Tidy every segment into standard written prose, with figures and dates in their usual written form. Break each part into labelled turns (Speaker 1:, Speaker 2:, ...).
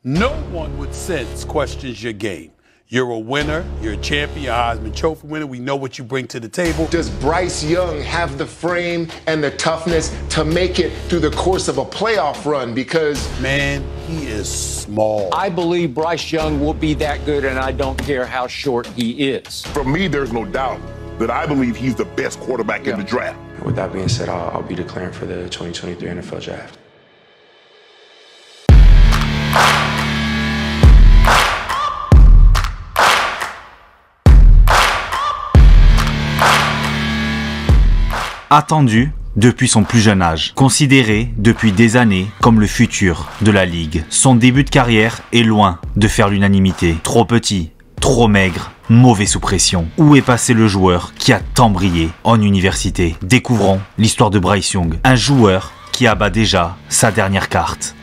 Speaker 1: No one with sense questions your game. You're a winner, you're a champion, a Heisman Trophy winner. We know what you bring to the table.
Speaker 2: Does Bryce Young have the frame and the toughness to make it through the course of a playoff run? Because,
Speaker 1: man, he is small.
Speaker 3: I believe Bryce Young will be that good, and I don't care how short he is.
Speaker 4: For me, there's no doubt that I believe he's the best quarterback in the draft.
Speaker 5: With that being said, I'll be declaring for the 2023 NFL Draft.
Speaker 6: Attendu depuis son plus jeune âge, considéré depuis des années comme le futur de la ligue. Son début de carrière est loin de faire l'unanimité. Trop petit, trop maigre, mauvais sous pression. Où est passé le joueur qui a tant brillé en université? Découvrons l'histoire de Bryce Young, un joueur qui abat déjà sa dernière carte.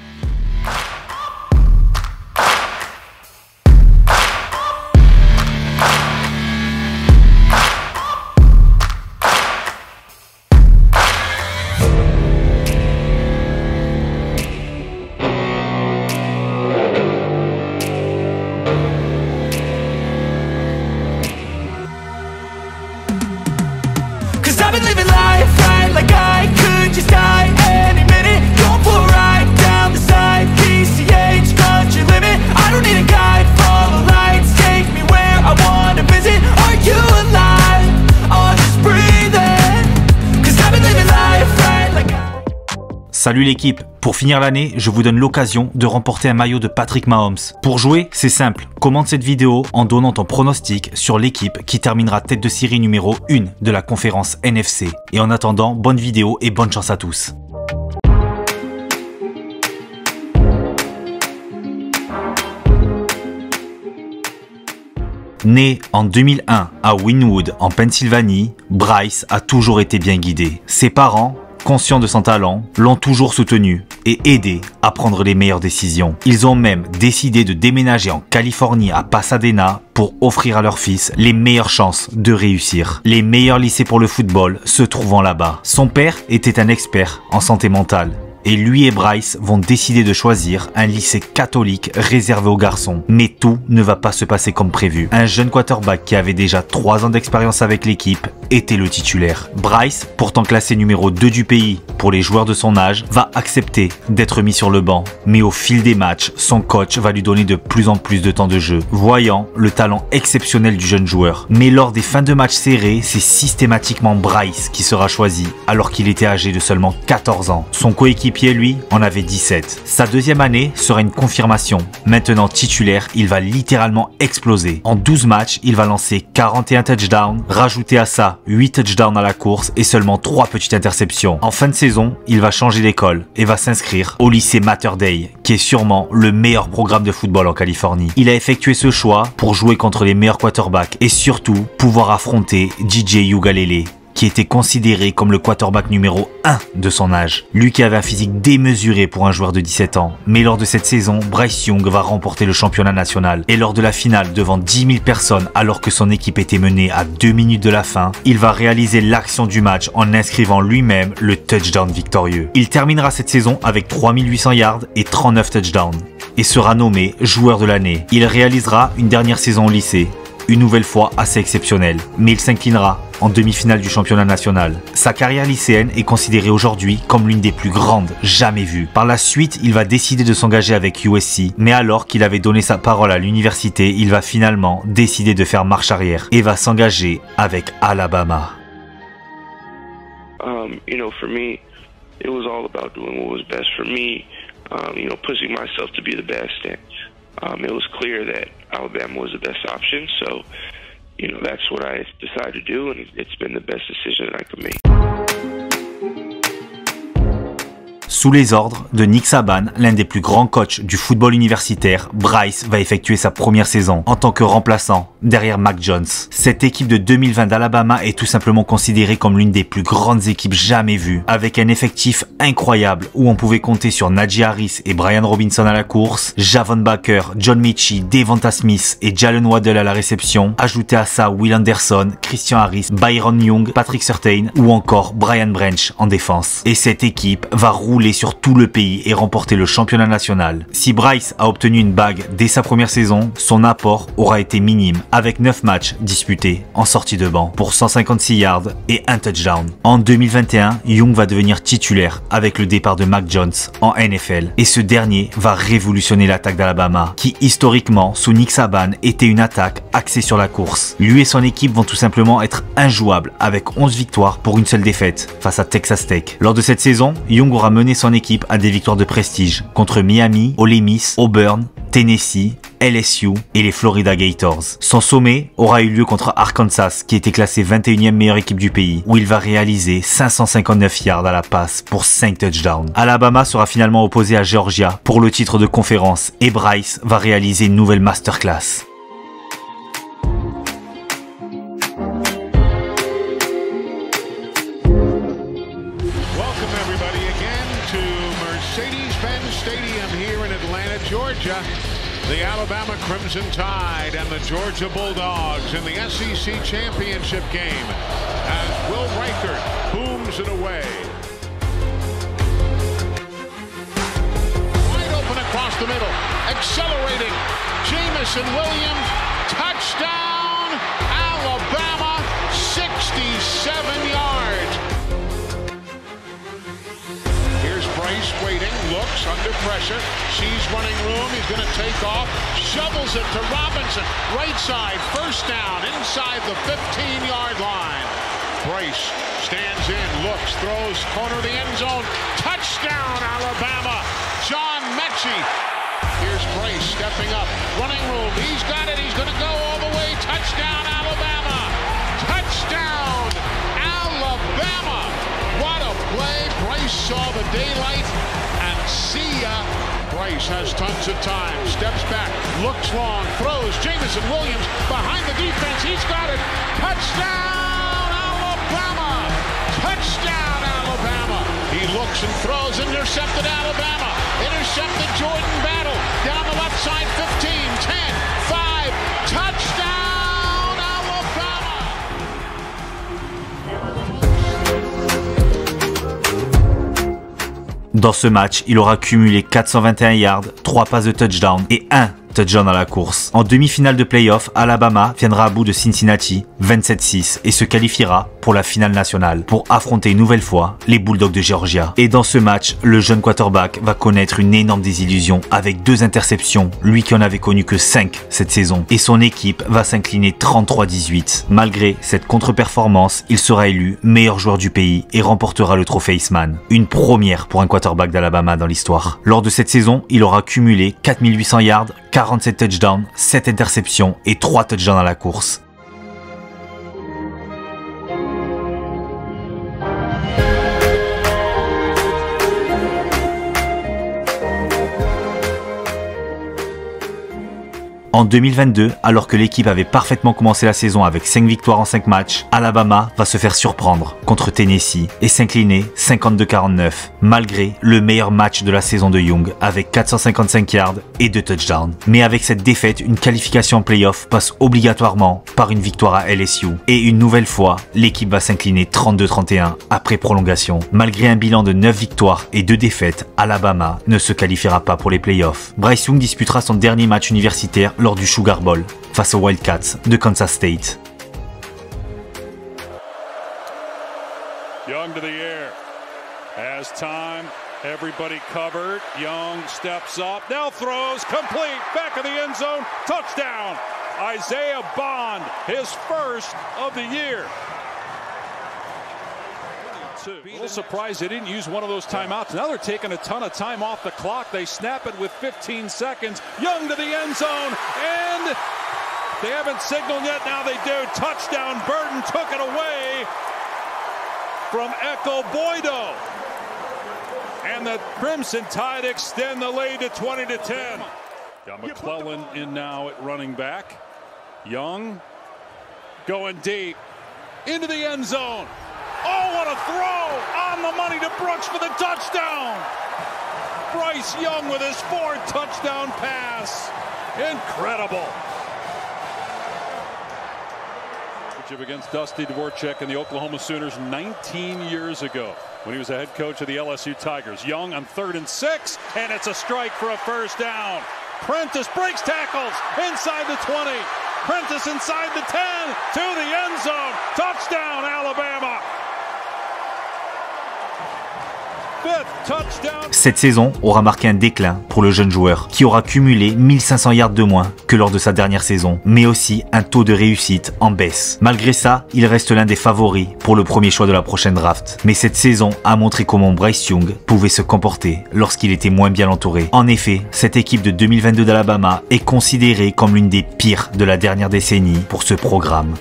Speaker 6: Salut l'équipe, pour finir l'année, je vous donne l'occasion de remporter un maillot de Patrick Mahomes. Pour jouer, c'est simple, commente cette vidéo en donnant ton pronostic sur l'équipe qui terminera tête de série numéro 1 de la conférence NFC. Et en attendant, bonne vidéo et bonne chance à tous. Né en 2001 à Wynwood en Pennsylvanie, Bryce a toujours été bien guidé. Ses parents, conscients de son talent, l'ont toujours soutenu et aidé à prendre les meilleures décisions. Ils ont même décidé de déménager en Californie à Pasadena pour offrir à leur fils les meilleures chances de réussir. Les meilleurs lycées pour le football se trouvant là-bas. Son père était un expert en santé mentale. Et lui et Bryce vont décider de choisir un lycée catholique réservé aux garçons. Mais tout ne va pas se passer comme prévu. Un jeune quarterback qui avait déjà 3 ans d'expérience avec l'équipe était le titulaire. Bryce, pourtant classé numéro 2 du pays pour les joueurs de son âge, va accepter d'être mis sur le banc. Mais au fil des matchs, son coach va lui donner de plus en plus de temps de jeu, voyant le talent exceptionnel du jeune joueur. Mais lors des fins de match serrés, c'est systématiquement Bryce qui sera choisi alors qu'il était âgé de seulement 14 ans. Son coéquipier lui, en avait 17. Sa deuxième année sera une confirmation. Maintenant titulaire, il va littéralement exploser. En 12 matchs, il va lancer 41 touchdowns, rajouter à ça 8 touchdowns à la course et seulement 3 petites interceptions. En fin de saison, il va changer d'école et va s'inscrire au lycée Mater Dei, qui est sûrement le meilleur programme de football en Californie. Il a effectué ce choix pour jouer contre les meilleurs quarterbacks et surtout pouvoir affronter DJ Uiagalelei, qui était considéré comme le quarterback numéro 1 de son âge. Lui qui avait un physique démesuré pour un joueur de 17 ans. Mais lors de cette saison, Bryce Young va remporter le championnat national. Et lors de la finale devant 10 000 personnes alors que son équipe était menée à 2 minutes de la fin, il va réaliser l'action du match en inscrivant lui-même le touchdown victorieux. Il terminera cette saison avec 3800 yards et 39 touchdowns et sera nommé joueur de l'année. Il réalisera une dernière saison au lycée, une nouvelle fois assez exceptionnelle, mais il s'inclinera en demi-finale du championnat national. Sa carrière lycéenne est considérée aujourd'hui comme l'une des plus grandes jamais vues. Par la suite, il va décider de s'engager avec USC, mais alors qu'il avait donné sa parole à l'université, il va finalement décider de faire marche arrière et va s'engager avec Alabama.
Speaker 7: You know, for me, it was all about doing what was best for me. You know, pushing myself to be the best. And it was clear that Alabama was the best option, so you know that's what I decided to do, and it's been the best decision that I could make.
Speaker 6: Sous les ordres de Nick Saban, l'un des plus grands coachs du football universitaire, Bryce va effectuer sa première saison en tant que remplaçant derrière Mac Jones. Cette équipe de 2020 d'Alabama est tout simplement considérée comme l'une des plus grandes équipes jamais vues, avec un effectif incroyable où on pouvait compter sur Najee Harris et Brian Robinson à la course, Javon Baker, John Mechie, Devonta Smith et Jalen Waddell à la réception, ajouté à ça Will Anderson, Christian Harris, Byron Young, Patrick Surtain ou encore Brian Branch en défense. Et cette équipe va rouler sur tout le pays et remporter le championnat national. Si Bryce a obtenu une bague dès sa première saison, son apport aura été minime, avec 9 matchs disputés en sortie de banc pour 156 yards et un touchdown. En 2021, Young va devenir titulaire avec le départ de Mac Jones en NFL et ce dernier va révolutionner l'attaque d'Alabama qui historiquement sous Nick Saban était une attaque axée sur la course. Lui et son équipe vont tout simplement être injouables avec 11 victoires pour une seule défaite face à Texas Tech. Lors de cette saison, Young aura mené son équipe à des victoires de prestige contre Miami, Ole Miss, Auburn, Tennessee, LSU et les Florida Gators. Son sommet aura eu lieu contre Arkansas qui était classé 21e meilleure équipe du pays où il va réaliser 559 yards à la passe pour 5 touchdowns. Alabama sera finalement opposé à Georgia pour le titre de conférence et Bryce va réaliser une nouvelle masterclass.
Speaker 8: Welcome everybody again to Mercedes-Benz Stadium here in Atlanta, Georgia. The Alabama Crimson Tide and the Georgia Bulldogs in the SEC Championship game as Will Reichert booms it away. Wide open across the middle, accelerating, Jamison Williams, touchdown, Alabama, 67 yards. Here's Bryce waiting, looks under pressure, sees running room, he's going to take off, shovels it to Robinson, right side, first down, inside the 15-yard line. Bryce stands in, looks, throws, corner of the end zone, touchdown Alabama, John Mechie. Here's Bryce stepping up, running room, he's got it, he's going to go all the way, touchdown Alabama, touchdown Alabama. What a play, Bryce saw the daylight, and see ya. Bryce has tons of time, steps back, looks long, throws, Jamison Williams behind the defense, he's got it, touchdown Alabama, touchdown Alabama. He looks and throws, intercepted Alabama, intercepted Jordan Battle, down the left side, 15, 10, 5, touchdown Alabama.
Speaker 6: Dans ce match, il aura cumulé 421 yards, 3 passes de touchdown et 1 touchdown à la course. En demi-finale de playoff, Alabama viendra à bout de Cincinnati 27-6 et se qualifiera pour la finale nationale pour affronter une nouvelle fois les Bulldogs de Georgia. Et dans ce match, le jeune quarterback va connaître une énorme désillusion avec 2 interceptions, lui qui en avait connu que 5 cette saison. Et son équipe va s'incliner 33-18. Malgré cette contre-performance, il sera élu meilleur joueur du pays et remportera le trophée Heisman. Une première pour un quarterback d'Alabama dans l'histoire. Lors de cette saison, il aura cumulé 4800 yards, 47 touchdowns, 7 interceptions et 3 touchdowns à la course. En 2022, alors que l'équipe avait parfaitement commencé la saison avec 5 victoires en 5 matchs, Alabama va se faire surprendre contre Tennessee et s'incliner 52-49, malgré le meilleur match de la saison de Young avec 455 yards et 2 touchdowns. Mais avec cette défaite, une qualification en playoff passe obligatoirement par une victoire à LSU. Et une nouvelle fois, l'équipe va s'incliner 32-31 après prolongation. Malgré un bilan de 9 victoires et 2 défaites, Alabama ne se qualifiera pas pour les playoffs. Bryce Young disputera son dernier match universitaire lors du Sugar Bowl face aux Wildcats de Kansas State.
Speaker 9: Young to the air. Has time. Everybody covered. Young steps up. Now throws. Complete. Back of the end zone. Touchdown. Isaiah Bond. His first of the year. A little surprised they didn't use one of those timeouts. Now they're taking a ton of time off the clock. They snap it with 15 seconds. Young to the end zone. And they haven't signaled yet. Now they do. Touchdown. Burton took it away from Echo Boydo. And the Crimson Tide extend the lead to 20-10. Got McClellan in now at running back. Young going deep into the end zone. Oh, what a throw! On the money to Brooks for the touchdown! Bryce Young with his 4th touchdown pass. Incredible. Against Dusty Dvorak and the Oklahoma Sooners 19 years ago when he was the head coach of the LSU Tigers. Young on 3rd and 6, and it's a strike for a first down. Prentice breaks tackles inside the 20. Prentice inside the 10 to the end zone. Touchdown, Alabama.
Speaker 6: Cette saison aura marqué un déclin pour le jeune joueur qui aura cumulé 1500 yards de moins que lors de sa dernière saison, mais aussi un taux de réussite en baisse. Malgré ça, il reste l'un des favoris pour le premier choix de la prochaine draft. Mais cette saison a montré comment Bryce Young pouvait se comporter lorsqu'il était moins bien entouré. En effet, cette équipe de 2022 d'Alabama est considérée comme l'une des pires de la dernière décennie pour ce programme.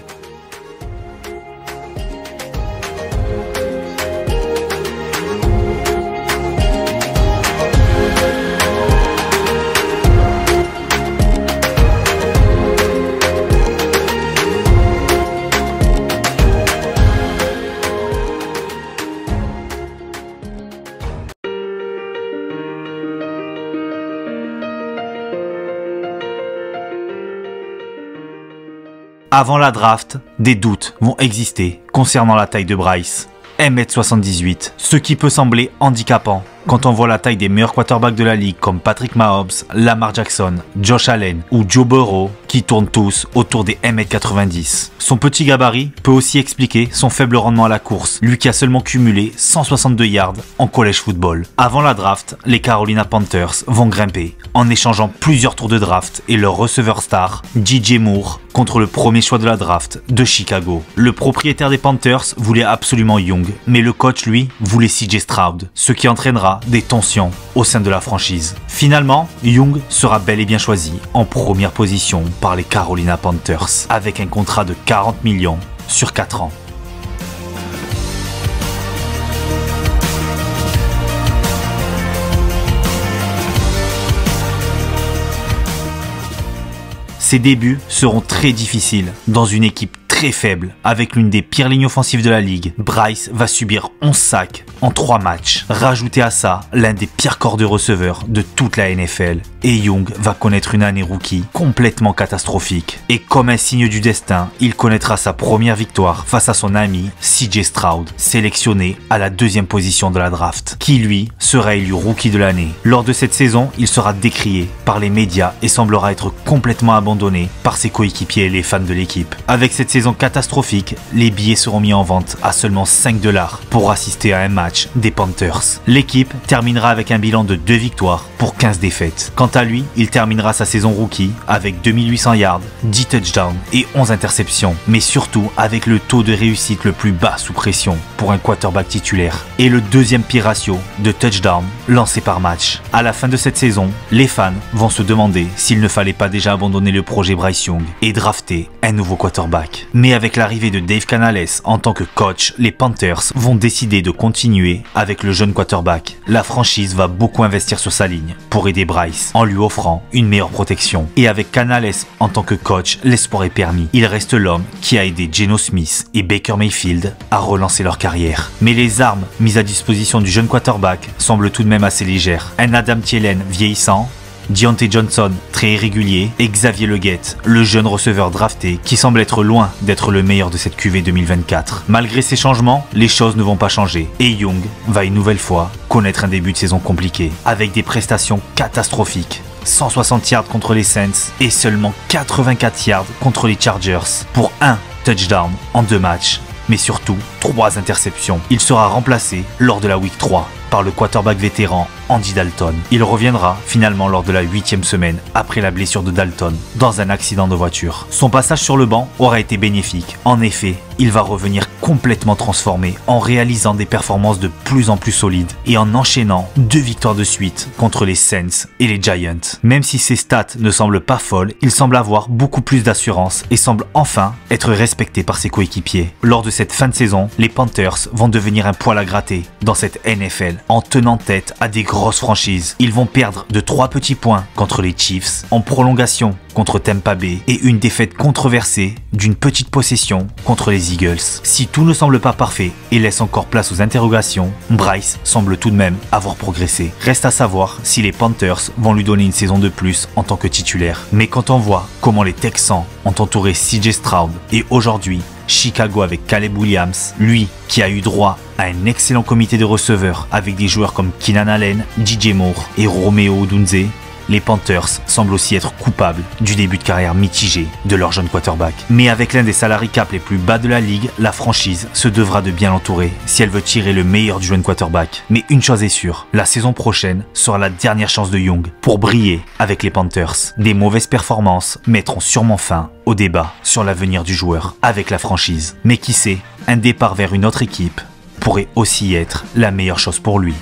Speaker 6: Avant la draft, des doutes vont exister concernant la taille de Bryce. 1m78, ce qui peut sembler handicapant quand on voit la taille des meilleurs quarterbacks de la ligue comme Patrick Mahomes, Lamar Jackson, Josh Allen ou Joe Burrow qui tournent tous autour des 1m90. Son petit gabarit peut aussi expliquer son faible rendement à la course, lui qui a seulement cumulé 162 yards en college football. Avant la draft, les Carolina Panthers vont grimper en échangeant plusieurs tours de draft et leur receveur star, DJ Moore, contre le premier choix de la draft de Chicago. Le propriétaire des Panthers voulait absolument Young, mais le coach lui voulait CJ Stroud, ce qui entraînera des tensions au sein de la franchise. Finalement, Young sera bel et bien choisi en première position par les Carolina Panthers avec un contrat de 40 millions sur 4 ans. Ses débuts seront très difficiles dans une équipe très faible, avec l'une des pires lignes offensives de la ligue. Bryce va subir 11 sacs en 3 matchs. Rajoutez à ça l'un des pires corps de receveurs de toute la NFL. Et Young va connaître une année rookie complètement catastrophique. Et comme un signe du destin, il connaîtra sa première victoire face à son ami CJ Stroud, sélectionné à la 2e position de la draft, qui lui sera élu rookie de l'année. Lors de cette saison, il sera décrié par les médias et semblera être complètement abandonné par ses coéquipiers et les fans de l'équipe. Avec cette saison catastrophique, les billets seront mis en vente à seulement 5 $ pour assister à un match des Panthers. L'équipe terminera avec un bilan de 2 victoires pour 15 défaites. Quant à lui, il terminera sa saison rookie avec 2800 yards, 10 touchdowns et 11 interceptions, mais surtout avec le taux de réussite le plus bas sous pression pour un quarterback titulaire et le 2e pire ratio de touchdowns lancés par match. À la fin de cette saison, les fans vont se demander s'il ne fallait pas déjà abandonner le projet Bryce Young et drafter un nouveau quarterback. Mais avec l'arrivée de Dave Canales en tant que coach, les Panthers vont décider de continuer avec le jeune quarterback. La franchise va beaucoup investir sur sa ligne pour aider Bryce en lui offrant une meilleure protection. Et avec Canales en tant que coach, l'espoir est permis. Il reste l'homme qui a aidé Geno Smith et Baker Mayfield à relancer leur carrière. Mais les armes mises à disposition du jeune quarterback semblent tout de même assez légères. Un Adam Thielen vieillissant, Deontay Johnson, très irrégulier, et Xavier Legette, le jeune receveur drafté qui semble être loin d'être le meilleur de cette QV 2024. Malgré ces changements, les choses ne vont pas changer et Young va une nouvelle fois connaître un début de saison compliqué avec des prestations catastrophiques. 160 yards contre les Saints et seulement 84 yards contre les Chargers pour un touchdown en 2 matchs, mais surtout 3 interceptions. Il sera remplacé lors de la Week 3 par le quarterback vétéran Andy Dalton. Il reviendra finalement lors de la 8e semaine après la blessure de Dalton dans un accident de voiture. Son passage sur le banc aura été bénéfique. En effet, il va revenir complètement transformé en réalisant des performances de plus en plus solides et en enchaînant 2 victoires de suite contre les Saints et les Giants. Même si ses stats ne semblent pas folles, il semble avoir beaucoup plus d'assurance et semble enfin être respecté par ses coéquipiers. Lors de cette fin de saison, les Panthers vont devenir un poil à gratter dans cette NFL en tenant tête à des grosses franchises. Ils vont perdre de 3 petits points contre les Chiefs, en prolongation contre Tampa Bay et une défaite controversée d'une petite possession contre les Eagles. Si tout ne semble pas parfait et laisse encore place aux interrogations, Bryce semble tout de même avoir progressé. Reste à savoir si les Panthers vont lui donner une saison de plus en tant que titulaire. Mais quand on voit comment les Texans ont entouré CJ Stroud et aujourd'hui Chicago avec Caleb Williams, lui qui a eu droit à un excellent comité de receveurs avec des joueurs comme Keenan Allen, DJ Moore et Romeo Odunze, les Panthers semblent aussi être coupables du début de carrière mitigé de leur jeune quarterback. Mais avec l'un des salary cap les plus bas de la ligue, la franchise se devra de bien l'entourer si elle veut tirer le meilleur du jeune quarterback. Mais une chose est sûre, la saison prochaine sera la dernière chance de Young pour briller avec les Panthers. Des mauvaises performances mettront sûrement fin au débat sur l'avenir du joueur avec la franchise. Mais qui sait, un départ vers une autre équipe pourrait aussi être la meilleure chose pour lui.